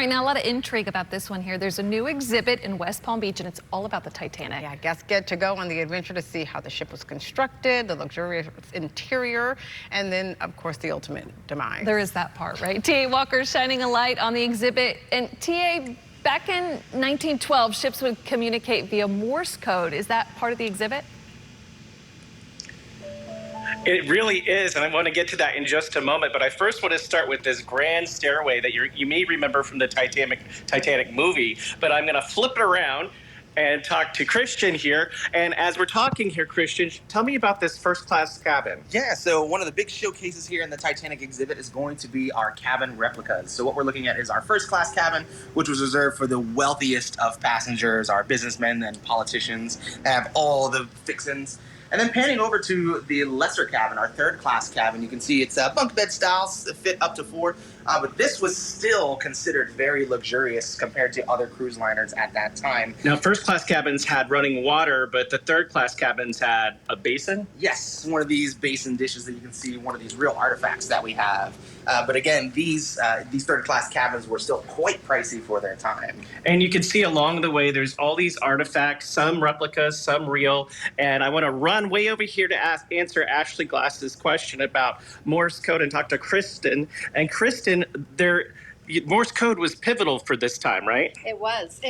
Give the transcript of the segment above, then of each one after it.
right, now a lot of intrigue about this one here. There's a new exhibit in West Palm Beach, and it's all about the Titanic. Yeah, guests get to go on the adventure to see how the ship was constructed, the luxurious interior, and then, of course, the ultimate demise. There is that part, right? T.A. Walker's shining a light on the exhibit. And T.A., back in 1912, ships would communicate via Morse code. Is that part of the exhibit? It really is, and I want to get to that in just a moment. But I first want to start with this grand stairway that you may remember from the Titanic movie. But I'm going to flip it around and talk to Christian here. And as we're talking here, Christian, tell me about this first-class cabin. Yeah, so one of the big showcases here in the Titanic exhibit is going to be our cabin replicas. So what we're looking at is our first-class cabin, which was reserved for the wealthiest of passengers, our businessmen and politicians that have all the fixins. And then panning over to the lesser cabin, our third-class cabin, you can see it's a bunk bed style, fit up to 4. But this was still considered very luxurious compared to other cruise liners at that time. Now, first-class cabins had running water, but the third-class cabins had a basin? Yes, one of these basin dishes that you can see, one of these real artifacts that we have. But again, these third-class cabins were still quite pricey for their time. And you can see along the way, there's all these artifacts, some replicas, some real. And I want to run way over here to answer Ashley Glass's question about Morse code and talk to Kristen. And Kristen, Morse code was pivotal for this time, right? It was.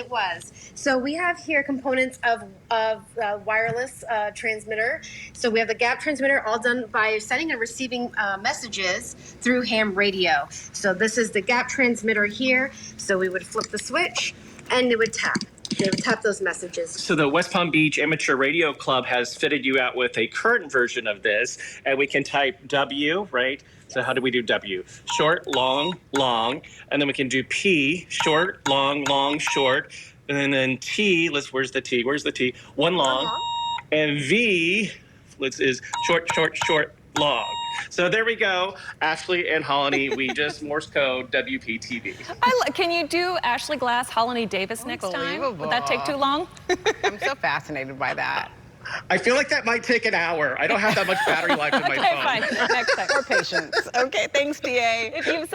So we have here components of wireless transmitter. So we have the gap transmitter, all done by sending and receiving messages through ham radio. So this is the gap transmitter here. So we would flip the switch and it would tap. They would tap those messages. So the West Palm Beach Amateur Radio Club has fitted you out with a current version of this, and we can type W, right? So how do we do W? Short, long, long, and then we can do P, short, long, long, short, and then T, where's the T? Where's the T? One long, and V is short, short, short, long. So there we go, Ashley and Holly. We just Morse code WPTV. Can you do Ashley Glass, Holly Davis next time? Would that take too long? I'm so fascinated by that. I feel like that might take an hour. I don't have that much battery life in my phone. Fine. Next time. Or patience. Okay, thanks, T.A. If you've